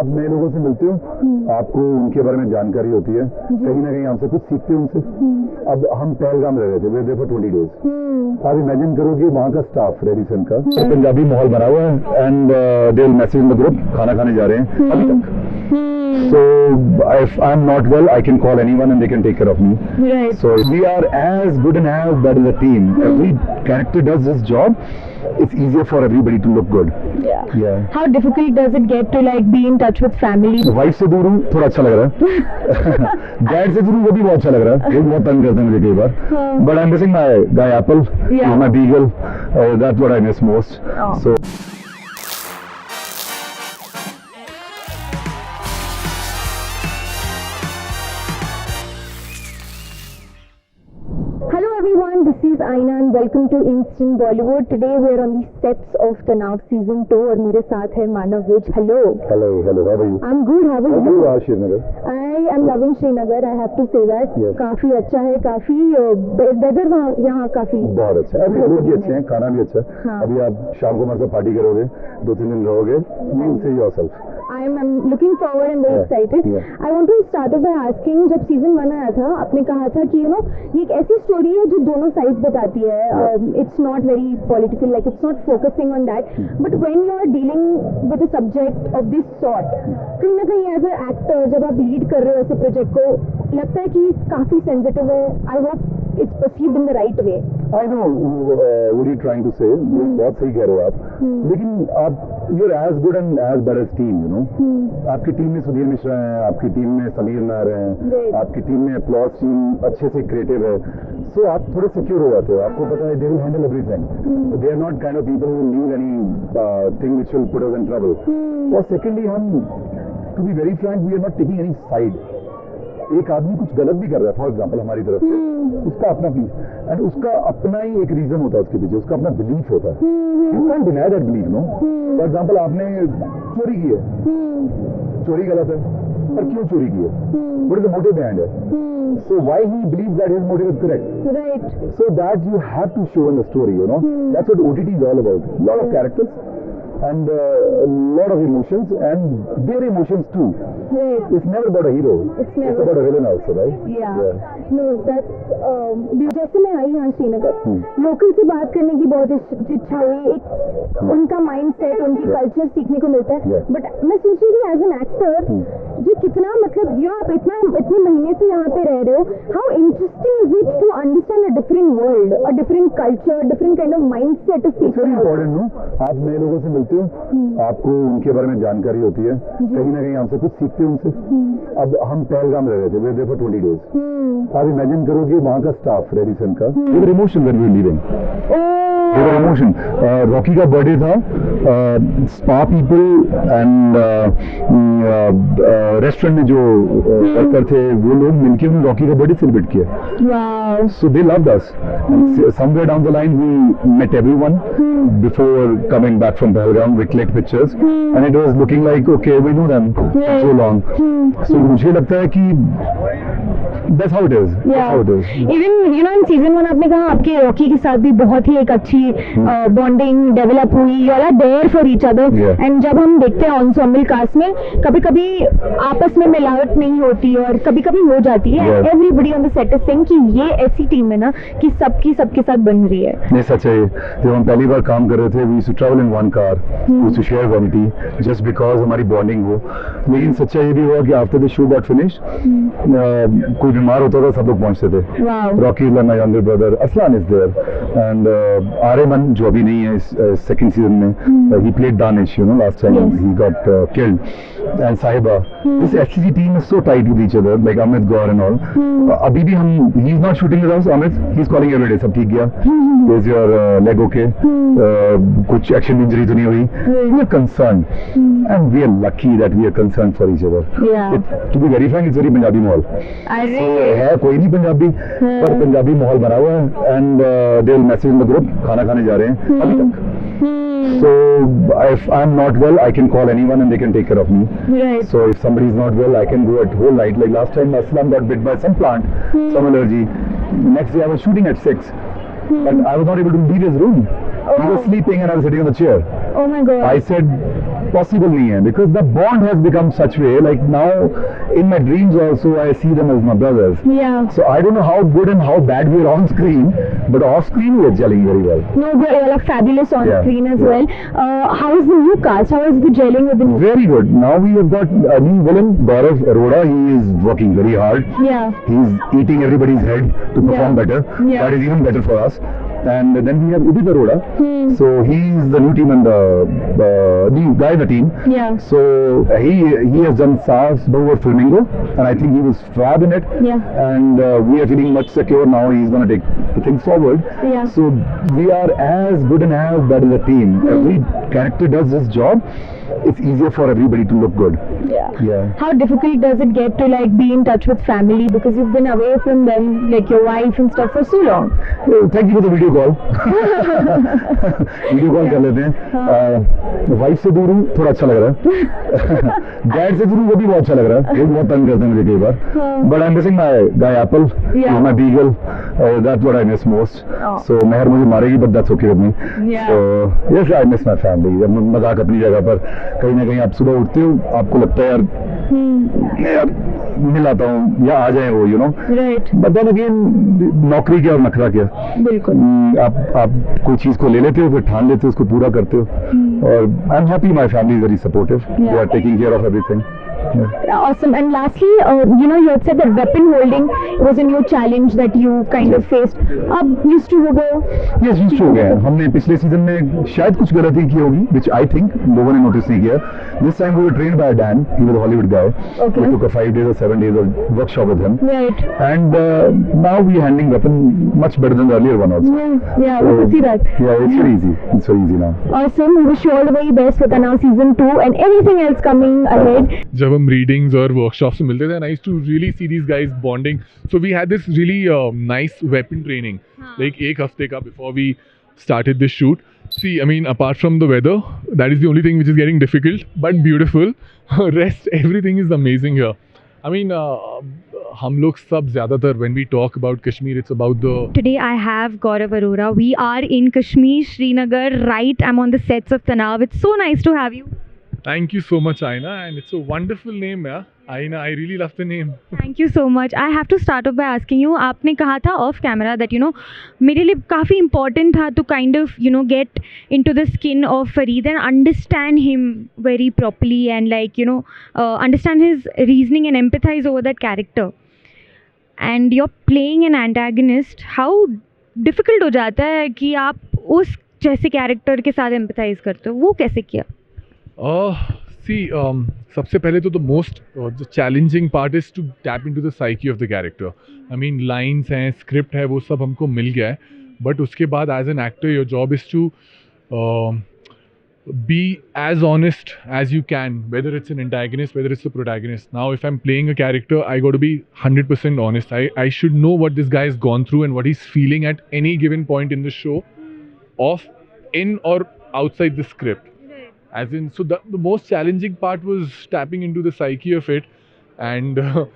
अब नए लोगों से मिलते हो, आपको उनके बारे में जानकारी होती है, कहीं ना कहीं आपसे कुछ सीखते हो उनसे। अब हम पहलगाम रह रहे थे, वे फॉर 20 डेज। आप इमेजिन करोगे वहाँ का स्टाफ रेडिसन का पंजाबी माहौल बना हुआ है, and they will message in the group, खाना खाने जा रहे हैं अभी तक। So if I'm not well, I can call anyone and they can take care of me. Right. So we are as good and as bad as a team. Every character does his job. It's easier for everybody to look good. Yeah. Yeah. How difficult does it get to like be in touch with family? Wife से दूर हूँ, थोड़ा अच्छा लग रहा है। Dad से दूर हूँ, वो भी बहुत अच्छा लग रहा है। वो बहुत तंग करते हैं मुझे कई बार। But I'm missing my guy Apple, my beagle. That's what I miss most. Oh. So. Hello everyone, this is Aina and welcome to Instant Bollywood. Today we are on the sets of Tanav Season 2 और मेरे साथ है मानव Vij. Hello. Hello. How are you? I'm good. How are you? You are Srinagar. I am loving Srinagar. I have to say that. Yes. काफी अच्छा है, काफी weather यहाँ काफी बहुत अच्छा है, अभी लोग भी अच्छे हैं, खाना भी अच्छा है। हाँ. अभी आप शाम को हमारे साथ पार्टी करोगे, 2-3 दिन रहोगे, you will see yourself. I'm looking forward and very excited. Yeah. I want to start off by asking, जब सीजन 1 आया था आपने कहा था कि ये एक ऐसी स्टोरी है जो दोनों साइड्स बताती है. It's not very political, like it's not focusing on that. But when you are dealing with a subject of this sort, कहीं ना कहीं एज अ एक्टर जब आप लीड कर रहे हो ऐसे प्रोजेक्ट को, लगता है कि काफी सेंसिटिव है. I hope it's perceived in the right way. I know what you're trying to say. बहुत सही कह रहे हो आप, लेकिन आप you're as good and as bad as team, you know. आपकी टीम में सुधीर मिश्रा हैं, आपकी टीम में समीर नायर हैं, आपकी टीम में अपलॉज टीम अच्छे से क्रिएटिव है. सो आप थोड़े सिक्योर हो जाते हो, आपको पता है they will handle everything. They are not kind of people who will leave any thing which will put us in trouble. और secondly, हम to be very frank, we are not taking any side. एक आदमी कुछ गलत भी कर रहा है, फॉर एग्जाम्पल हमारी तरफ से, उसका अपना प्लीज एंड उसका अपना ही एक रीजन होता है उसके पीछे, उसका अपना बिलीफ होता है. You can deny that belief, no. For example आपने चोरी की है, चोरी गलत है, पर क्यों चोरी की है? What is the motive behind it? So why he believes that his motive is correct? Right. So that you have to show in the story, you know. That's what OTT is all about. Lot of characters and a lot of emotions and their emotions too. Right. It's never about a hero. It's never. It's about a villain also, right? Yeah. No, that's जैसे मैं आई यहाँ Srinagar, local से बात करने की बहुत इच्छा हुई. एक उनका माइंड सेट, उनकी कल्चर सीखने को मिलता है. बट मैं सोच रही थी एज एन एक्टर, ये कितना मतलब आप इतने महीने से यहाँ पे रह रहे हो, how interesting is it to understand a different world, a different culture, different kind of mindset of people. Very important, no. आप नए लोगों से मिलते हो, आपको उनके बारे में जानकारी होती है, कहीं ना कहीं आपसे कुछ सीखते हो उनसे. अब हम पहलगाम रह रहे थे, वे फॉर 20 डेज. आप इमेजिन करोगे वहाँ का स्टाफ रेडिसन का, they were emotional when we were leaving. They were emotional. Rocky का बर्थडे था, स्पा पीपल एंड रेस्टोरेंट में जो वर्कर थे वो लोग मिलके उन्होंने रॉकी का बर्थडे सेलिब्रेट किया. Wow. So they loved us. Somewhere down the line we met everyone before coming back from Pahalgam. We clicked pictures and it was looking like okay, we know them so long. So मुझे लगता है कि that's how it is. Yeah. That's how it is. Even in season 1 आपने कहा आपके Rocky के साथ भी बहुत ही एक अच्छी बॉन्डिंग डेवलप हुई. You all are there for each other. Yeah. And जब हम देखते हैं ensemble कास्ट में कभी-कभी आपस में मिलावट नहीं होती और कभी-कभी हो जाती है. Yeah. Everybody on the set is saying कि ये ऐसी टीम है ना कि सबके साथ बन रही है. नहीं, सच है. जब हम पहली बार काम कर रहे थे, we used to travel in one car, we used to share one tea, just because हमारी बॉन्डिंग हो. लेकिन सच्चा ये भी हुआ कि after the show got finished, कोई बीमार होता था सब लोग पहुंचते थे. Wow. Rocky is my younger brother, Aslan is there, and Aryaman जो अभी नहीं है इस second season में, he played Danish, last time. Yes. He got killed, and Sahiba. This SCG team is so tight with each other, like Amit Gaur and all. अभी भी हम, he is not shooting with us, Amit, he is calling every day, सब ठीक गया, is your leg okay, कुछ action injury तो नहीं हुई. We are concerned, and we are lucky that we are concerned for each other. Yeah. To be very frank, it's very Punjabi माहौल. है कोई नहीं पंजाबी, पर पंजाबी माहौल बना हुआ है, and they will message in the group, खाना खाने जा रहे हैं अभी तक. So if I'm not well, I can call anyone and they can take care of me. Right. So if somebody is not well, I can go at whole night. Like last time, Aslam got bit by some plant, some allergy. Next day I was shooting at 6, but I was not able to leave his room. He was sleeping and I was sitting on the chair. Oh my God. I said, possible नहीं है, because the bond has become such way, like now in my dreams also I see them as my brothers. Yeah. So I don't know how good and how bad we are on screen, but off screen we are gelling very well. No, you all are fabulous on Yeah, screen as yeah. well. How is the new cast? How is the gelling with the new? Very good. Now we have got a new villain, Gaurav Arora. He is working very hard. Yeah. He's eating everybody's head to perform Yeah. better. Yeah. That is even better for us. And then we have Udit Arora. So he's the new team and the new guy in the team. Yeah. So he has done Saas Bahu or Flamingo, and I think he was fab in it. Yeah. And we are feeling much secure now. He's going to take the things forward. Yeah. So we are as good and as bad as a team. Every character does his job. It's easier for everybody to look good. Yeah. Yeah. How difficult does it get to like be in touch with family because you've been away from them, like your wife and stuff, for so long? Thank you for the video call. Video call कर लेते हैं. Wife से दूर हूँ, थोड़ा अच्छा लग रहा है. डैड से दूर हूँ, वो भी बहुत अच्छा लग रहा है. वो बहुत तंग करते हैं मुझे कई बार. But I am missing my guy Apple, my beagle. That's what I miss most. So Mehar मुझे मारेगी, but that's okay with me. So yes, I miss my family. मजाक अपनी जगह पर. कहीं ना कहीं आप सुबह उठते हो, आपको लगता है यार मिल आता हूँ या आ जाए वो, you know. Right. But then again, नौकरी क्या और नखरा क्या. बिल्कुल. आप कोई चीज को ले लेते हो, फिर ठान लेते हो, उसको पूरा करते हो. और I am happy, my family is very supportive. They are taking care of everything. Awesome. And lastly, you know, you had said that weapon holding was a new challenge that you kind of faced. अब used to हो गए हो? Yes, used to हो गया है. हमने पिछले season में शायद कुछ गलती की होगी, which I think लोगों ने नोटिस नहीं किया. This time we were trained by Dan. He was a Hollywood guy. Okay. We took a 5 days or 7 days of workshop with him. Right. And now we are handling weapon much better than the earlier one also. Yeah, we could see that. Yeah, it's very easy. It's very easy now. Awesome. We wish you all the very best for Tanav season 2 and everything else coming ahead. जब हम readings और workshops में मिलते थे, and I used to really see these guys bonding. So we had this really nice weapon training, like एक हफ्ते का before we started this shoot. See, I mean, apart from the weather, that is the only thing which is getting difficult, but beautiful. Rest, everything is amazing here. I mean, हम लोग सब ज़्यादातर when we talk about Kashmir, it's about the. Today I have Gaurav Arora. We are in Kashmir, Srinagar, right? I'm on the sets of Tanav. It's so nice to have you. Thank you so much, Aina, and it's a wonderful name, yeah. Aina, I really love the name. Thank you so much. I have to start off by asking you, आपने कहा था off camera that, you know, मेरे लिए काफ़ी important था to kind of, you know, get into the skin of Fareed and understand him very properly and like, you know, understand his reasoning and empathize over that character. And you're playing an antagonist. How difficult हो जाता है कि आप उस जैसे character के साथ empathize करते हो, वो कैसे किया? See, सबसे पहले तो the most the challenging part is to tap into the psyche of the character. I mean, lines हैं, script है, वो सब हमको मिल गया है. But उसके बाद as an actor, your job is to be as honest as you can, whether it's an antagonist, whether it's the protagonist. Now, if I'm playing a character, I got to be 100% honest. I should know what this guy has gone through and what he's feeling at any given point in the show, in or outside the script. As in, so the most challenging part was tapping into the psyche of it, and the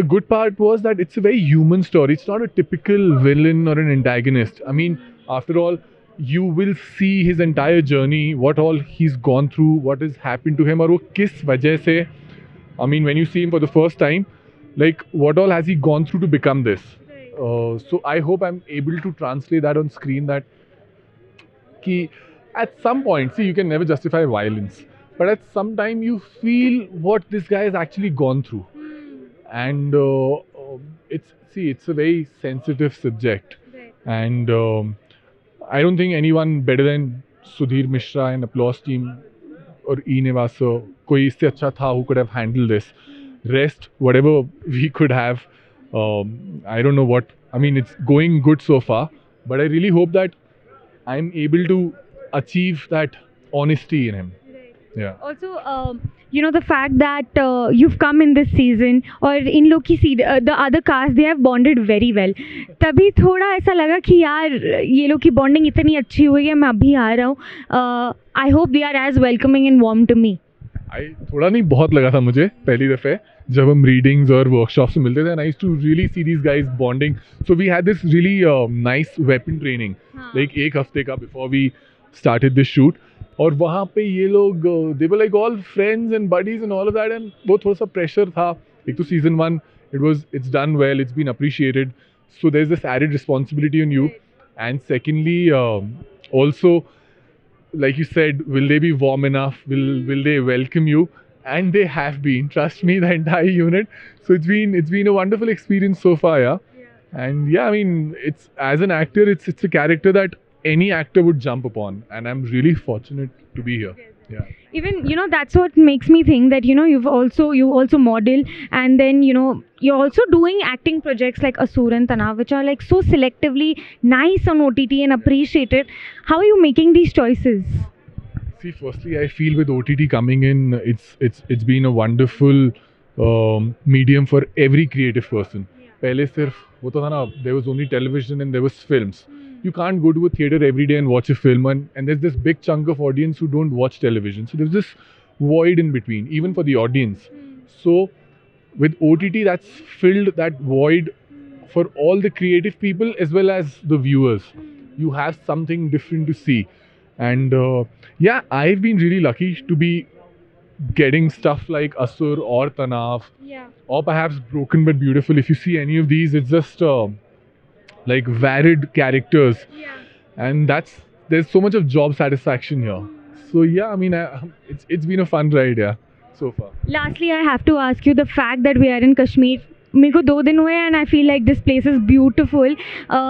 good part was that it's a very human story. It's not a typical villain or an antagonist. I mean, after all, you will see his entire journey, what all he's gone through, what has happened to him, और वो किस वजह से. I mean, when you see him for the first time, like what all has he gone through to become this? So I hope I'm able to translate that on screen. That कि at some point, see, you can never justify violence, but at some time you feel what this guy has actually gone through. And it's a very sensitive subject. And I don't think anyone better than Sudhir Mishra and Applause team or E. Nevasa, koi isse acha tha who could have handled this. Rest, whatever we could have, I don't know what, I mean, it's going good so far, but I really hope that I'm able to achieve that honesty in him. Yeah. Also, you know, the fact that you've come in this season और इन लोग की the other cast, they have bonded very well. तभी थोड़ा ऐसा लगा कि यार ये लोग की bonding इतनी अच्छी हुई है, मैं अभी आ रहा हूँ. I hope they are as welcoming and warm to me. थोड़ा नहीं, बहुत लगा था मुझे पहली दफ़े जब हम रीडिंग्स और वर्कशॉप्स में मिलते थे, and I used to really see these guys bonding. So we had this really nice weapon training, like एक हफ्ते का before we started this shoot. और वहाँ पे ये लोग they were like all friends and buddies and all of that, and वो थोड़ा सा प्रेशर था. एक तो season 1 it's done well, it's been appreciated, so there's this added responsibility on you. And secondly, also, like you said, will they be warm enough, will they welcome you? And they have been, trust me, the entire unit. So it's been a wonderful experience so far. And yeah, I mean, it's, as an actor, it's a character that any actor would jump upon, and I'm really fortunate to be here. Yeah. Even, you know, that's what makes me think that, you know, you also model, and then, you know, you're also doing acting projects like Asur and Tanav, which are like so selectively nice on OTT and appreciated. How are you making these choices? See, firstly, I feel with OTT coming in, it's been a wonderful medium for every creative person. पहले सिर्फ होता था ना, there was only television and there was films. You can't go to a theater every day and watch a film, and there's this big chunk of audience who don't watch television. So there's this void in between, even for the audience. So with OTT, that's filled that void for all the creative people as well as the viewers. You have something different to see. And yeah, I've been really lucky to be getting stuff like Asur or Tanav, or perhaps Broken but Beautiful. If you see any of these, it's just like varied characters, and there's so much of job satisfaction here. So yeah, I mean, it's been a fun ride, so far. Lastly, I have to ask you, the fact that we are in Kashmir, मेरे को 2 दिन हुए and I feel like this place is beautiful.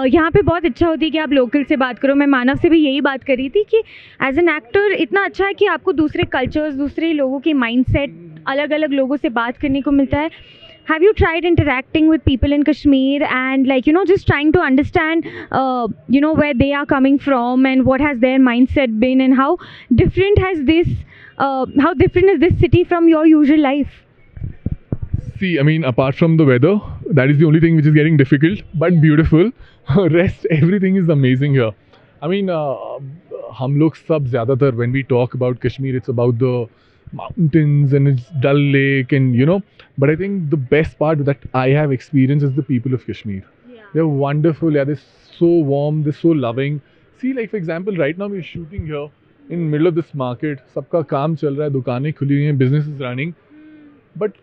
यहाँ पे बहुत इच्छा होती है कि आप लोकल से बात करो. मैं मानव से भी यही बात करी थी कि एज एन एक्टर इतना अच्छा है कि आपको दूसरे कल्चर्स, दूसरे लोगों के माइंडसेट, अलग अलग लोगों से बात करने को मिलता है. Have you tried interacting with people in Kashmir and, like, you know, just trying to understand, you know, where they are coming from and what has their mindset been, and how different is this city from your usual life? See, I mean, apart from the weather, that is the only thing which is getting difficult, but beautiful. Rest, everything is amazing here. I mean, हम लोग सब ज़्यादातर, when we talk about Kashmir, it's about the mountains and it's Dal Lake, and you know, but I think the best part that I have experienced is the people of Kashmir. They're wonderful. They're so warm, they're so loving. See, like for example, right now we're shooting here in middle of this market. सबका काम चल रहा है, दुकानें खुली हुई हैं, business is running, but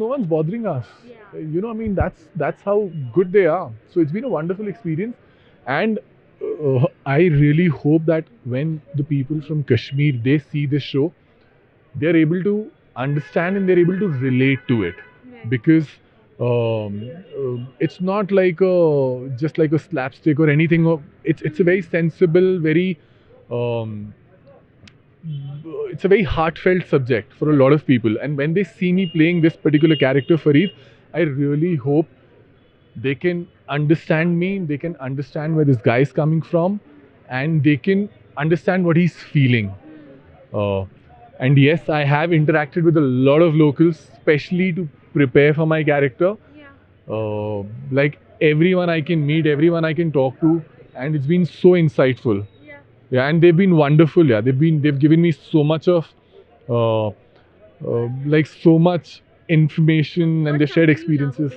no one's bothering us. You know, I mean, that's how good they are. So it's been a wonderful experience, and I really hope that when the people from Kashmir, they see this show, they're able to understand and they're able to relate to it, because it's not like just like a slapstick or anything. It's a very sensible, very it's a very heartfelt subject for a lot of people. And when they see me playing this particular character, Fareed, I really hope they can understand me, they can understand where this guy is coming from, and they can understand what he's feeling. And yes, I have interacted with a lot of locals, especially to prepare for my character. Like everyone I can meet, everyone I can talk to, and it's been so insightful. Yeah, and they've been wonderful. Yeah, they've given me so much of like so much information, and they've shared experiences.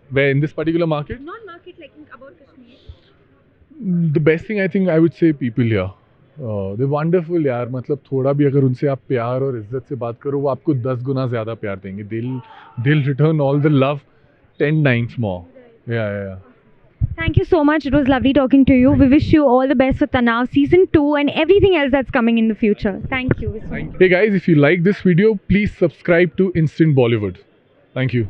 Where in this particular market? Not market, like about Kashmir. The best thing I think I would say, people here. They're wonderful, यार. मतलब थोड़ा भी अगर उनसे आप प्यार और इज्जत से बात करो, वो आपको 10 गुना ज़्यादा प्यार देंगे. They'll return all the love 10 times more. Yeah. Thank you so much. It was lovely talking to you. We wish you all the best for Tanav Season 2 and everything else that's coming in the future. Thank you. Hey guys, if you like this video, please subscribe to Instant Bollywood. Thank you.